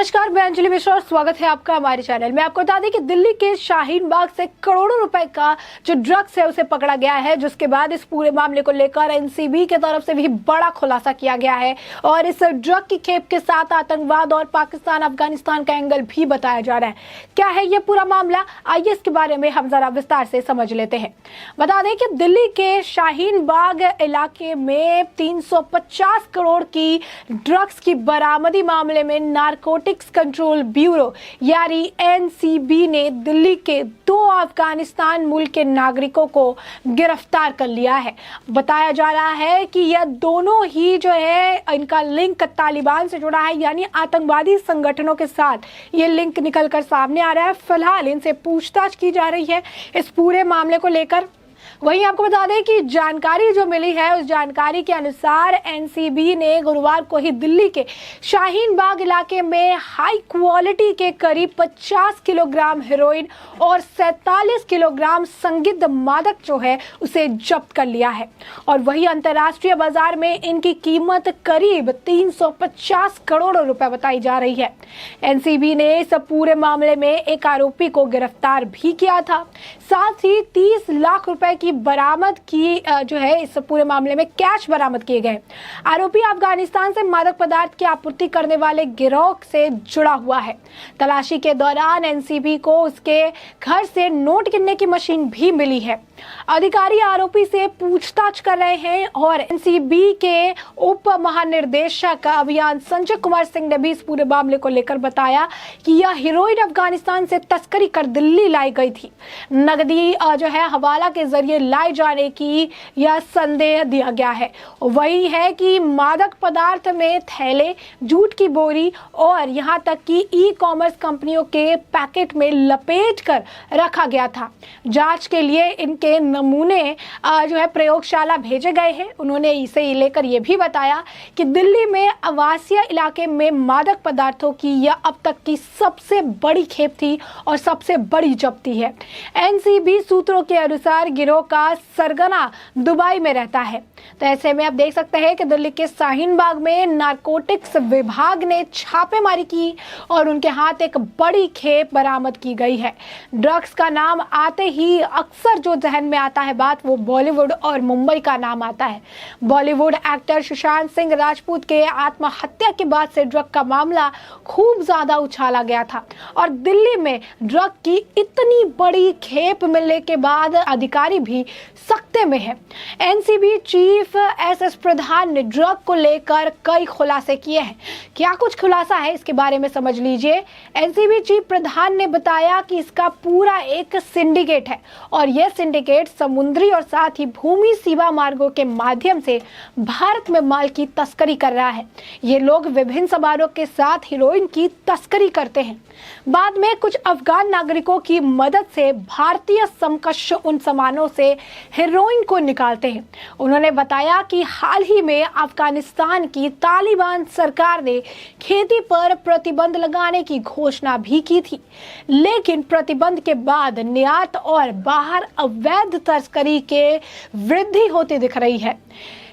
नमस्कार, मैं अंजलि मिश्रा और स्वागत है आपका हमारे चैनल में। आपको बता दें कि दिल्ली के शाहीन बाग से करोड़ों रुपए का जो ड्रग्स है उसे पकड़ा गया है, जिसके बाद इस पूरे मामले को लेकर एनसीबी की तरफ से भी बड़ा खुलासा किया गया है और इस ड्रग की खेप के साथ आतंकवाद और पाकिस्तान अफगानिस्तान का एंगल भी बताया जा रहा है। क्या है ये पूरा मामला, आइए इसके बारे में हम जरा विस्तार से समझ लेते हैं। बता दें कि दिल्ली के शाहीन बाग इलाके में 350 करोड़ की ड्रग्स की बरामदी मामले में नारकोटिक्स कंट्रोल ब्यूरो यानी एनसीबी ने दिल्ली के 2 अफगानिस्तान मूल के नागरिकों को गिरफ्तार कर लिया है। बताया जा रहा है कि यह दोनों ही जो है इनका लिंक तालिबान से जुड़ा है, यानी आतंकवादी संगठनों के साथ ये लिंक निकलकर सामने आ रहा है। फिलहाल इनसे पूछताछ की जा रही है इस पूरे मामले को लेकर। वहीं आपको बता दें कि जानकारी जो मिली है उस जानकारी के अनुसार एनसीबी ने गुरुवार को ही दिल्ली के शाहीन बाग इलाके में हाई क्वालिटी के करीब 50 किलोग्राम हेरोइन और 47 किलोग्राम संदिग्ध मादक जो है उसे जब्त कर लिया है। और वहीं अंतर्राष्ट्रीय बाजार में इनकी कीमत करीब 350 करोड़ रुपए बताई जा रही है। एनसीबी ने इस पूरे मामले में एक आरोपी को गिरफ्तार भी किया था, साथ ही 30 लाख रुपए की बरामद की जो है इस पूरे मामले में कैश बरामद किए गए। आरोपी अफगानिस्तान से मादक पदार्थ की आपूर्ति करने वाले गिरोह से जुड़ा हुआ है। तलाशी के दौरान एनसीबी को उसके घर से नोट गिनने की मशीन भी मिली है। अधिकारी आरोपी से पूछताछ कर रहे हैं और एनसीबी के उप महानिर्देशक अभियान संजय कुमार सिंह ने भी इस पूरे मामले को लेकर बताया कि यह हीरोइन अफगानिस्तान से तस्करी कर दिल्ली लाई गई थी। नकदी जो है हवाला के जरिए लाए जाने की यह संदेह दिया गया है। वही है कि मादक पदार्थ में थैले, जूट की बोरी और यहां तक कि ई कॉमर्स कंपनियों के पैकेट में लपेट कर रखा गया था। जांच के लिए इनके नमूने जो है प्रयोगशाला भेजे गए हैं। उन्होंने इसे लेकर यह भी बताया कि दिल्ली में आवासीय इलाके में मादक पदार्थों की यह अब तक की सबसे बड़ी खेप थी और सबसे बड़ी जब्ती है। एनसीबी सूत्रों के अनुसार गिरोह का सरगना दुबई में रहता है। तो ऐसे में आप देख सकते हैं कि दिल्ली के शाहीन बाग में नारकोटिक्स विभाग ने छापेमारी की और उनके हाथ एक बड़ी खेप बरामद की गई है। ड्रग्स का नाम आते ही अक्सर जो जहन में आता है बात, वो बॉलीवुड और मुंबई का नाम आता है। बॉलीवुड एक्टर सुशांत सिंह राजपूत के आत्महत्या के बाद से ड्रग का मामला खूब ज्यादा उछाला गया था और दिल्ली में ड्रग की इतनी बड़ी खेप मिलने के बाद अधिकारी भी सख्ते में है। एनसीबी चीफ एसएस प्रधान ने ड्रग को लेकर कई खुलासे किए हैं। क्या कुछ खुलासा है इसके बारे में समझ लीजिए। एनसीबी चीफ प्रधान ने बताया कि इसका पूरा एक सिंडिकेट है और यह सिंडिकेट समुद्री और साथ ही भूमि सीमा मार्गों के माध्यम से भारत में माल की तस्करी कर रहा है। ये लोग विभिन्न सामानों के साथ हीरोइन की तस्करी करते हैं, बाद में कुछ अफगान नागरिकों की मदद से भारतीय समकक्ष उन सामानों से हेरोइन को निकालते हैं। उन्होंने बताया कि हाल ही में अफगानिस्तान की तालिबान सरकार ने खेती पर प्रतिबंध लगाने की घोषणा भी की थी, लेकिन प्रतिबंध के बाद निर्यात और बाहर अवैध तस्करी के वृद्धि होती दिख रही है।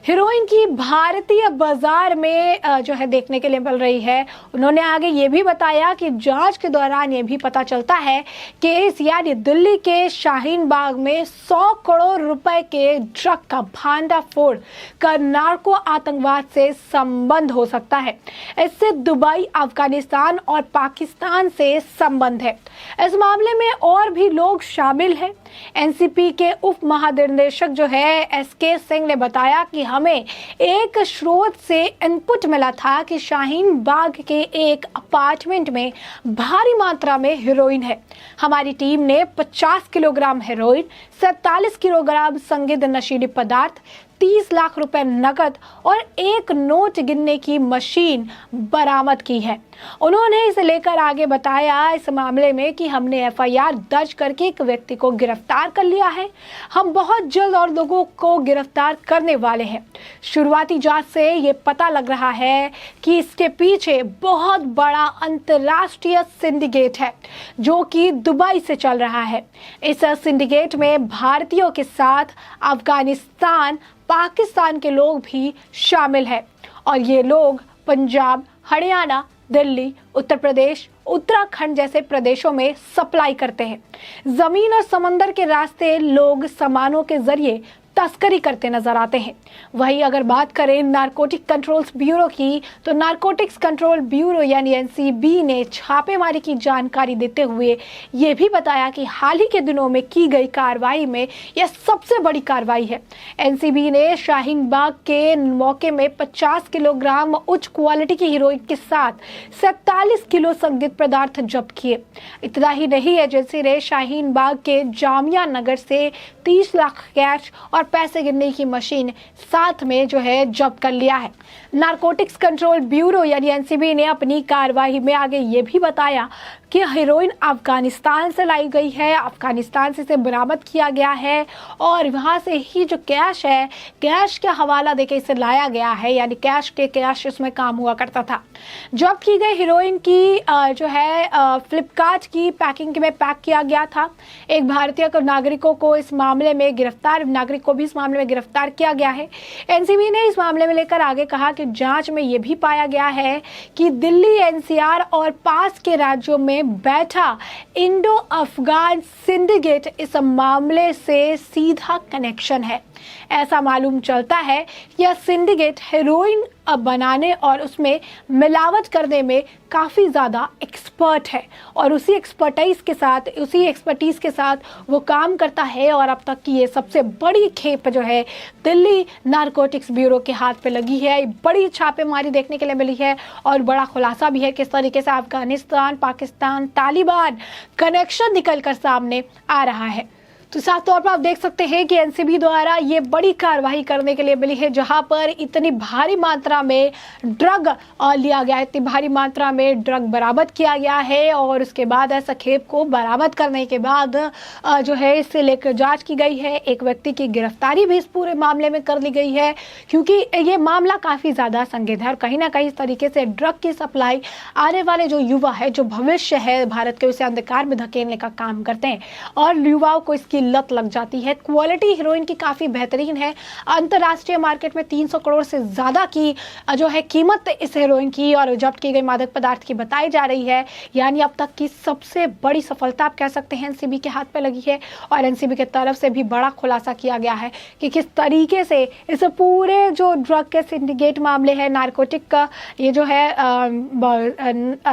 हीरोइन की भारतीय बाजार में जो है देखने के लिए मिल रही है। उन्होंने आगे ये भी बताया कि जांच के दौरान ये भी पता चलता है कि इस यानी दिल्ली के शाहीन बाग में 100 करोड़ रुपए के ड्रग का भांडाफोड़ का नार्को आतंकवाद से संबंध हो सकता है। इससे दुबई, अफगानिस्तान और पाकिस्तान से संबंध है। इस मामले में और भी लोग शामिल हैं। एनसीपी के उप महानिदेशक जो है एसके सिंह ने बताया कि हमें एक स्रोत से इनपुट मिला था कि शाहीन बाग के एक अपार्टमेंट में भारी मात्रा में हेरोइन है। हमारी टीम ने 50 किलोग्राम हेरोइन, 47 किलोग्राम संदिग्ध नशीली पदार्थ, 30 लाख रुपए नकद और एक नोट गिनने की मशीन बरामद की है। उन्होंने इसे लेकर आगे बताया इस मामले में कि हमने एफआईआर दर्ज करके एक व्यक्ति को गिरफ्तार कर लिया है। हम बहुत जल्द और लोगों को गिरफ्तार करने वाले हैं। शुरुआती जांच से ये पता लग रहा है कि इसके पीछे बहुत बड़ा अंतर्राष्ट्रीय सिंडिकेट है जो कि दुबई से चल रहा है। इस सिंडिकेट में भारतीयों के साथ अफगानिस्तान, पाकिस्तान के लोग भी शामिल हैं और ये लोग पंजाब, हरियाणा, दिल्ली, उत्तर प्रदेश, उत्तराखंड जैसे प्रदेशों में सप्लाई करते हैं। जमीन और समंदर के रास्ते लोग सामानों के जरिए तस्करी करते नजर आते हैं। वहीं अगर बात करें नारकोटिक कंट्रोल्स ब्यूरो की, तो नारकोटिक्स कंट्रोल ब्यूरो यानी एनसीबी ने छापेमारी की जानकारी देते हुए ये भी बताया कि हाल ही के दिनों में की गई कार्रवाई में यह सबसे बड़ी कार्रवाई है। एनसीबी ने शाहीन बाग के मौके में 50 किलोग्राम उच्च क्वालिटी की हीरोइन के साथ 47 किलो संदिग्ध पदार्थ जब्त किए। इतना ही नहीं, एजेंसी ने शाहीन बाग के जामिया नगर से 30 लाख कैश और पैसे गिनने की मशीन साथ में जो है जब्त कर लिया है। नारकोटिक्स कंट्रोल ब्यूरो यानी एनसीबी ने अपनी कार्रवाई में आगे ये भी बताया कि हीरोइन अफगानिस्तान से लाई गई है, अफगानिस्तान से इसे बरामद किया गया है और वहाँ से ही जो कैश है, कैश का हवाला देके इसे लाया गया है, यानी कैश इसमें काम हुआ करता था। जब्त की गई हीरोइन की जो है फ्लिपकार्ट की पैकिंग में पैक किया गया था। एक भारतीय नागरिकों को इस मामले में गिरफ्तार किया गया है। एनसीबी ने इस मामले में लेकर आगे कहा कि जांच में यह भी पाया गया है कि दिल्ली एनसीआर और पास के राज्यों में बैठा इंडो अफगान सिंडिकेट इस मामले से सीधा कनेक्शन है। ऐसा मालूम चलता है यह सिंडिकेट हेरोइन बनाने और उसमें मिलावट करने में काफ़ी ज़्यादा एक्सपर्ट है और उसी एक्सपर्टीज़ के साथ वो काम करता है। और अब तक की ये सबसे बड़ी खेप जो है दिल्ली नारकोटिक्स ब्यूरो के हाथ पे लगी है। बड़ी छापेमारी देखने के लिए मिली है और बड़ा खुलासा भी है किस तरीके से अफगानिस्तान, पाकिस्तान, तालिबान कनेक्शन निकल कर सामने आ रहा है। तो साफ तौर पर आप देख सकते हैं कि एनसीबी द्वारा ये बड़ी कार्रवाई करने के लिए मिली है, जहां पर इतनी भारी मात्रा में ड्रग लिया गया है, इतनी भारी मात्रा में ड्रग बरामद किया गया है। और उसके बाद ऐसा खेप को बरामद करने के बाद जो है इससे लेकर जांच की गई है। एक व्यक्ति की गिरफ्तारी भी इस पूरे मामले में कर ली गई है, क्योंकि ये मामला काफ़ी ज़्यादा संगीन है और कहीं ना कहीं इस तरीके से ड्रग की सप्लाई आने वाले जो युवा है, जो भविष्य है भारत के, उसे अंधकार में धकेलने का काम करते हैं और युवाओं को इसकी लत लग जाती है। क्वालिटी हीरोइन की काफी बेहतरीन है। अंतरराष्ट्रीय मार्केट में 300 करोड़ से ज्यादा की जो है कीमत इस हीरोइन की और जब्त की गई मादक पदार्थ की बताई जा रही है। यानी अब तक की सबसे बड़ी सफलता आप कह सकते हैं एनसीबी के हाथ पे लगी है और एनसीबी की तरफ से भी बड़ा खुलासा किया गया है कि किस तरीके से इस पूरे जो ड्रग के सिंडिकेट मामले है, नारकोटिक का ये जो है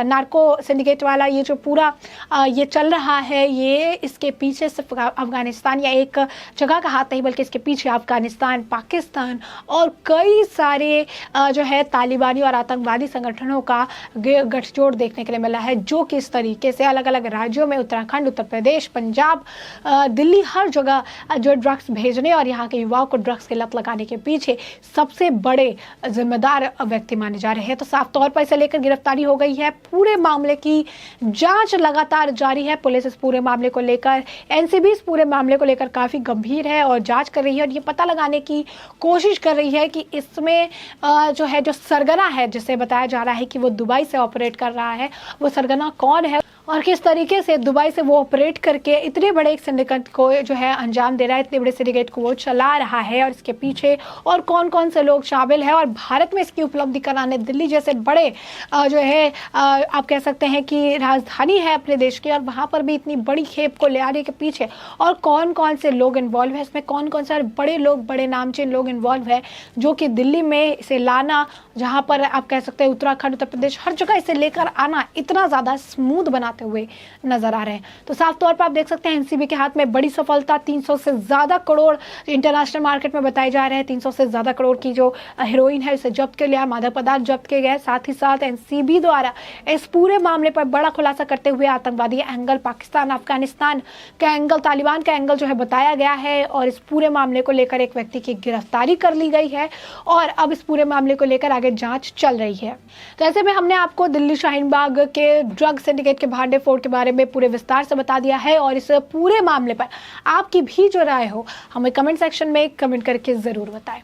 नार्को सिंडिकेट वाला ये जो पूरा ये चल रहा है, ये इसके पीछे सिर्फ अफगानिस्तान या एक जगह का हाथ नहीं, बल्कि इसके पीछे अफगानिस्तान, पाकिस्तान और कई सारे जो है तालिबानी और आतंकवादी संगठनों का गठजोड़ देखने के लिए मिला है, जो किस तरीके से अलग अलग राज्यों में, उत्तराखंड, उत्तर प्रदेश, पंजाब, दिल्ली, हर जगह जो ड्रग्स भेजने और यहाँ के युवाओं को ड्रग्स की लत लगाने के पीछे सबसे बड़े जिम्मेदार व्यक्ति माने जा रहे हैं। तो साफ तौर पर इसे लेकर गिरफ्तारी हो गई है। पूरे मामले की जांच लगातार जारी है। पुलिस इस पूरे मामले को लेकर, एनसीबी इस पूरे मामले को लेकर काफी गंभीर है और जांच कर रही है और ये पता लगाने की कोशिश कर रही है कि इसमें जो है जो सरगना है, जिसे बताया जा रहा है कि वो दुबई से ऑपरेट कर रहा है, वो सरगना कौन है और किस तरीके से दुबई से वो ऑपरेट करके इतने बड़े एक सिंडिकेट को जो है अंजाम दे रहा है, इतने बड़े सिंडिकेट को वो चला रहा है और इसके पीछे और कौन कौन से लोग शामिल हैं। और भारत में इसकी उपलब्धि कराने दिल्ली जैसे बड़े जो है आप कह सकते हैं कि राजधानी है अपने देश की, और वहाँ पर भी इतनी बड़ी खेप को ले आने के पीछे और कौन कौन से लोग इन्वॉल्व है, इसमें कौन कौन से बड़े लोग, बड़े नामचीन लोग इन्वॉल्व है, जो कि दिल्ली में इसे लाना, जहाँ पर आप कह सकते हैं उत्तराखंड, उत्तर प्रदेश, हर जगह इसे लेकर आना इतना ज़्यादा स्मूथ बनाते हुए नजर आ रहे हैं। तो साफ तौर पर आप देख सकते हैं एनसीबी के हाथ में बड़ी सफलता, 300 से ज्यादा करोड़ इंटरनेशनल मार्केट में बताए जा रहे हैं, 300 से ज्यादा करोड़ की जो हीरोइन है उसे जब्त कर लिया, मादक पदार्थ जब्त किए गए। साथ ही साथ एनसीबी द्वारा इस पूरे मामले पर बड़ा खुलासा करते हुए आतंकवादी एंगल, पाकिस्तान, अफगानिस्तान का एंगल, तालिबान का एंगल जो है बताया गया है और इस पूरे मामले को लेकर एक व्यक्ति की गिरफ्तारी कर ली गई है और अब इस पूरे मामले को लेकर आगे जांच चल रही है। तो ऐसे में हमने आपको दिल्ली शाहीन बाग के ड्रग सिंडिकेट के भांडे फोड़ के बारे में पूरे विस्तार से बता दिया है और इस पूरे मामले पर आपकी भी जो राय हो हमें कमेंट सेक्शन में कमेंट करके जरूर बताएं।